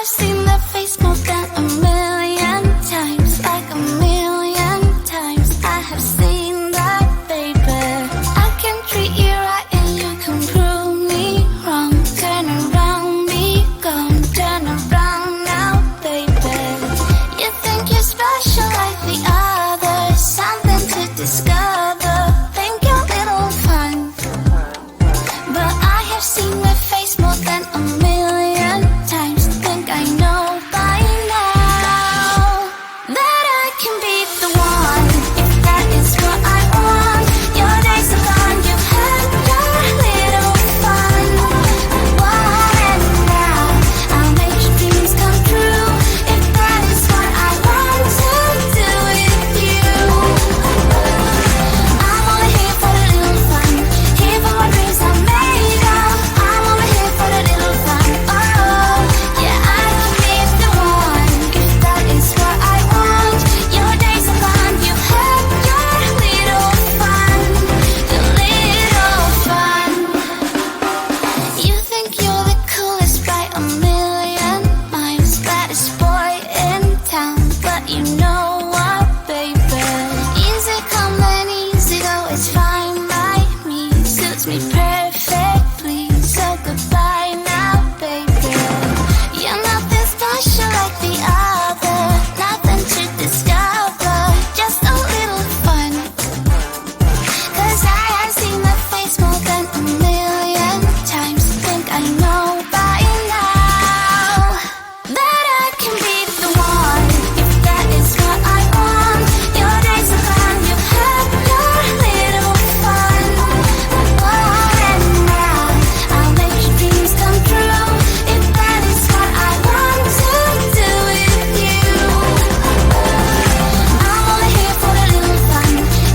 have seen that face more than a million times, like a million times. I have seen that, baby. I can treat you right and you can prove me wrong. Turn around, be gone, turn around now, baby. You think you're special like the others, something to discover. Think you're little fun, but I have seen that face more than a million times. Think I know by now that I can be the one, if that is what I want. Your days are gone, you've had your little fun. And now I'll make your dreams come true, if that is what I want to do with you. I'm only here for the little fun, here for my dreams are made of. I'm only here for the little fun. Oh, yeah, I can be the one, if that is what I want. Your days are gone, you've had your little fun, your little fun. You think you're the coolest by a million miles, baddest boy in town, but you know what, baby? Easy come and easy go, it's fine by me, suits me perfectly. So goodbye now, baby. You're nothing special like the other, nothing to discover, just a little fun. 'Cause I have seen that face more than a million times. Think I know by now that I can be the one, if that is what I want. Your days are gone, you've had your little fun. And now I'll make your dreams come true, if that is what I want to do with you. I'm only here for the little fun,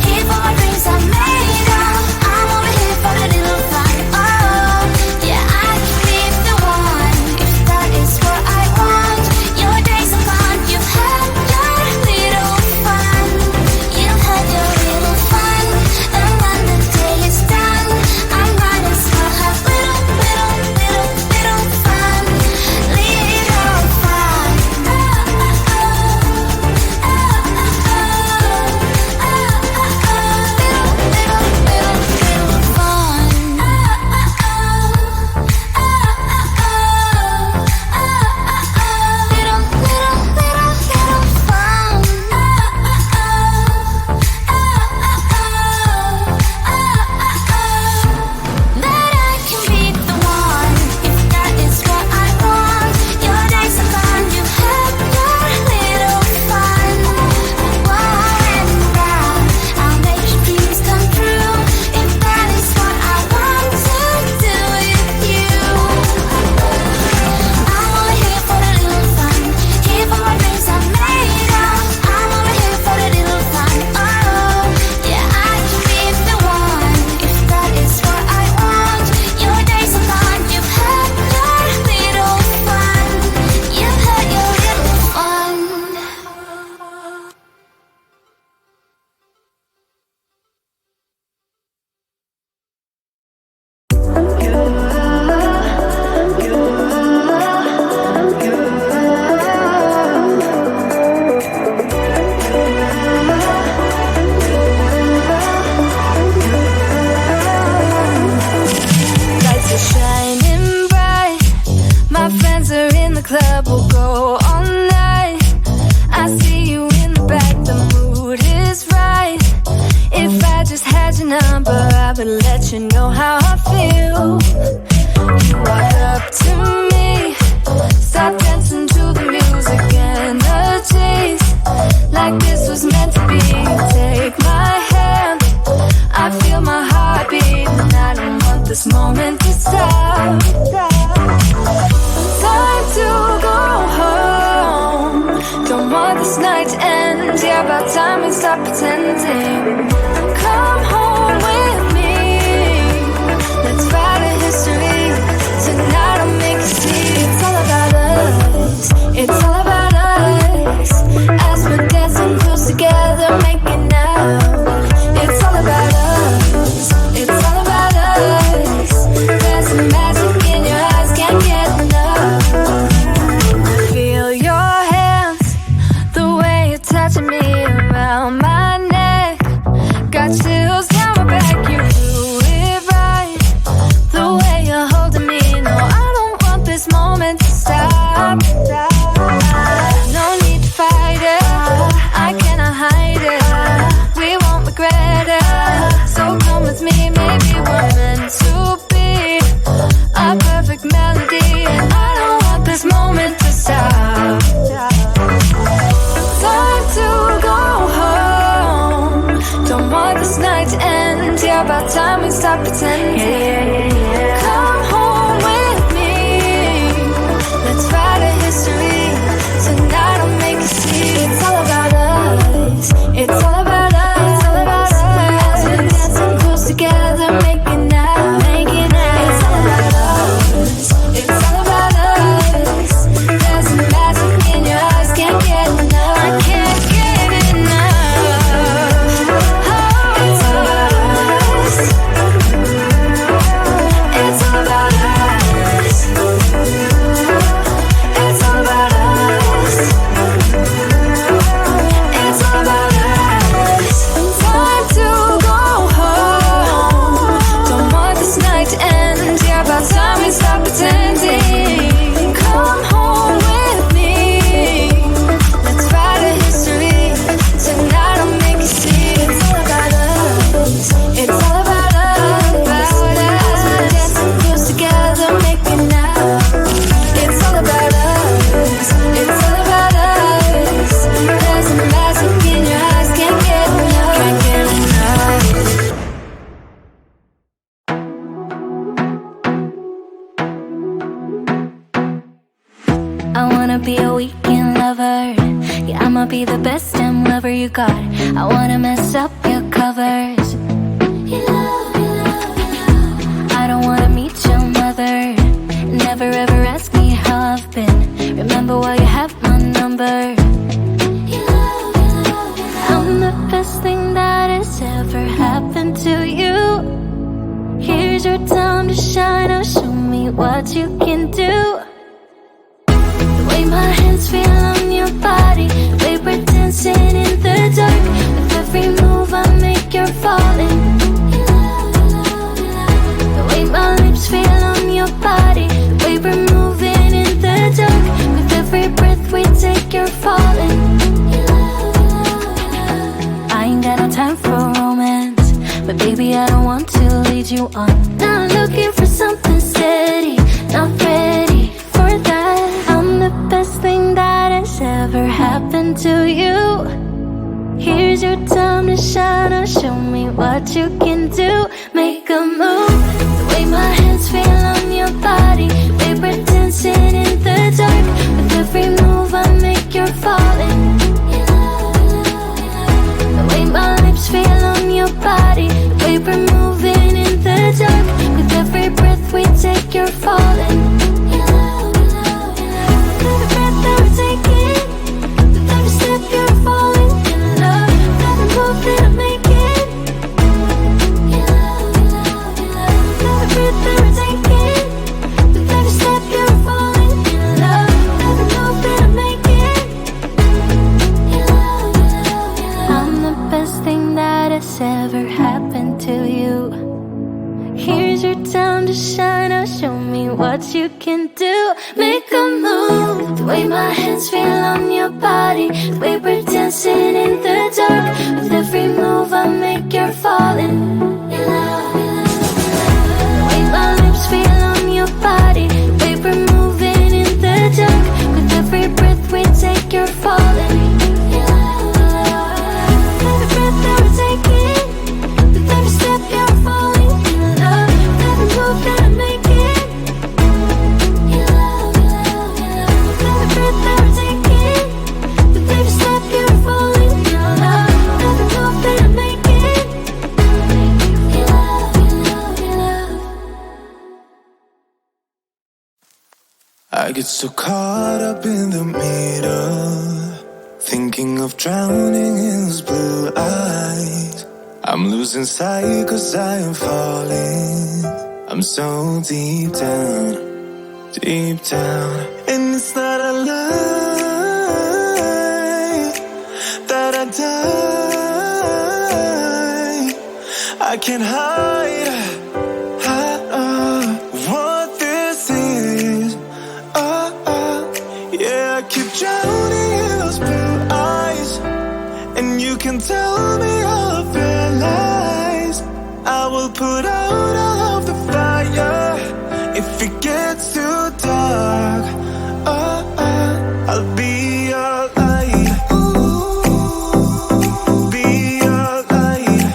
here for my dreams are made of. I'm only here for the little fun. Oh, yeah, I can be the one, if that is what I want. Your days are gone, you've had your little fun. You've had your little fun, and when the day is done, I might as well have little fun. Little fun. Little fun. That I can be the one, if that is what I want. Your days are gone, you've had your little fun. And now I'll make your dreams come true, if that is what I want to do with you. I'm only here for the little fun, here for my dreams are made of. I'm only here for the little fun. Oh, yeah, I can be the one, if that is what I want. Your days are gone, you've had your little fun. You've had your little fun. Lights are shining bright. My friends are in the club, we'll go all night. I see you in the back, the mood is right. If I just had your number, I would let you know how I feel. You walk up to me, start dancing to the music, energies like this was meant to be. Take my hand, I feel my heart beat, and I don't want this moment to stop. Time to go home, don't want this night to end. Yeah, about time we stop pretending. Come home with me, let's write a history. about time we stop pretending. Come home with me. Let's write a history. Tonight I'll make you see. It's all about us. It's all about us. It's all about us. As we dance and close together, making out, making out. It's all about us. It's all about us. There's a magic in your eyes, can't get enough. I can't get enough. Oh, it's all about us. It's all about us. It's all about us. It's all about us. Time to go home. Don't want this night to end. Yeah, about time we stop pretending. Come home with me. Let's write a history. Tonight I'll make you see. It's all about us. It's all about us. About us. We're dancing close together, making out. It's all about us. It's all about us. There's a magic in your eyes, can't get enough. Can't get enough. I wanna be a weekend lover. Yeah, I'ma be the best damn lover you got. I wanna mess up your covers. I don't wanna meet your mother. Never ever ask me how I've been. Remember why you have my number. I'm the best thing that has ever happened to you. Here's your time to shine. Now show me what you can do. The way my hands feel on your body, the way we're dancing in the dark. With every move I make, you're falling. The way my lips feel on your body, the way we're moving in the dark. With every breath we take, you're falling. I ain't got no time for romance, but baby I don't want to lead you on. Now I'm looking for something steady, not ready for that. I'm the best thing that has ever happened to you. Here's your time to shine. Now show me what you can do. Make a move. The way my hands feel on your body, the way we're dancing in the dark. With every move I make, you're falling. The way my lips feel on your body, the way we're moving in the dark. With every breath we take, you're falling. Every breath that we're taking, with every step you're falling in love. Every move that I'm making, every breath that we're taking, with every step you're falling in love. Every move that I'm making, I'm the best thing that has ever happened to you. Here's your time to shine. Now show me what you can do. Make a move. The way my hands feel on your body, the way we're dancing in the dark. With every move I make, you're falling. The way my lips feel on your body, the way we're moving in the dark. With every breath we take, you're falling. Every breath that we're taking, with every step you're falling in love. Every move that I'm making, every breath that we're taking, with every step you're falling in love. Every move that I'm making, I get so caught up in the middle, thinking of drowning in those blue eyes. I'm losing sight 'cause I am falling. I'm so deep down, and it's not a lie that I die. I can't hide what this is. Yeah, I keep drowning in those blue eyes, and you can tell me all of your lies. I will put out all of the fire if it gets too dark. I'll be your light. Be your light.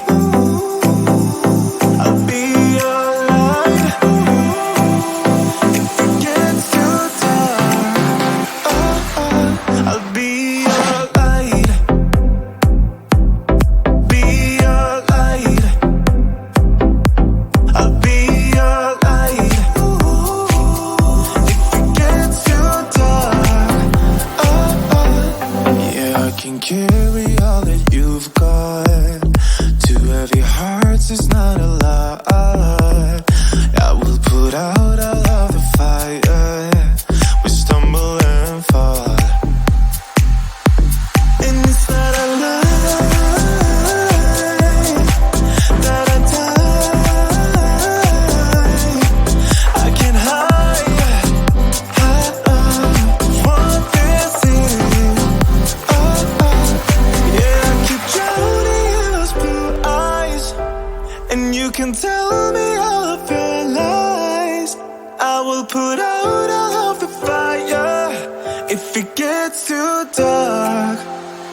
it gets too dark,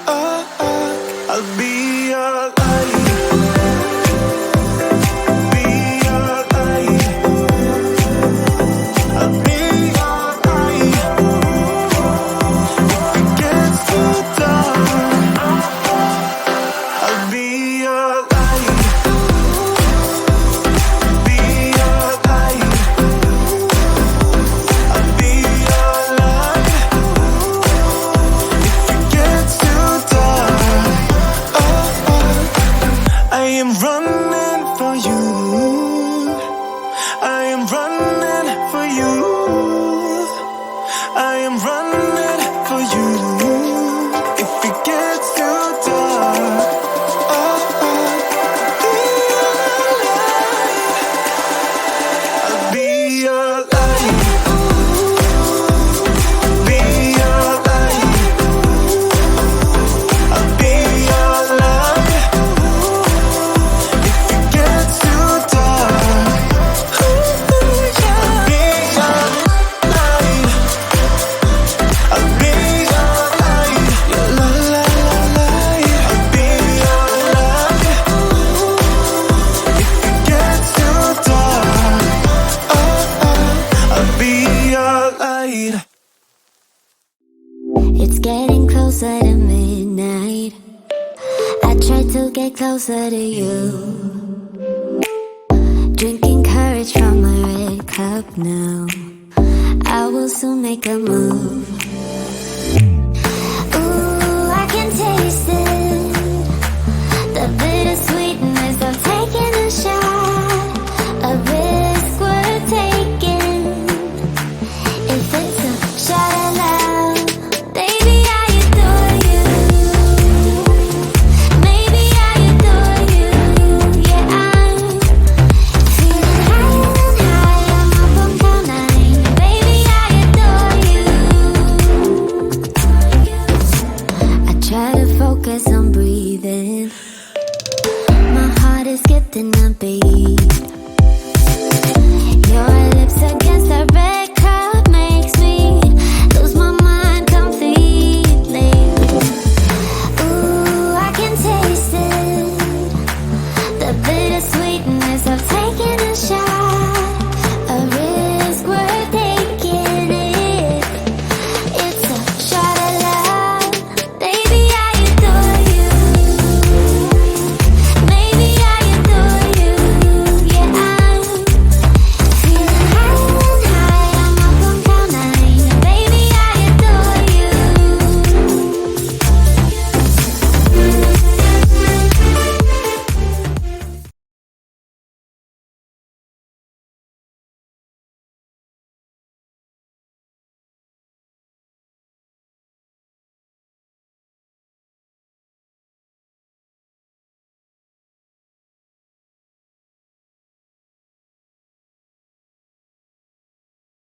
I'll be your light. Be your light. I'll be your light. If it gets too dark, I'll be your light. Be your light. I'll be your light. If it gets too dark, I am running for you. I am running for you. I am running for you. If it gets too dark, I'll be your light. Be your light. I'll be your light. If it gets too dark, I'll be your light. I'll be your light. Your light. I'll be your light. If it gets too dark, I'll be your light. It's getting closer to midnight. I try to get closer to you. Drinking courage from my red cup now. I will soon make a move.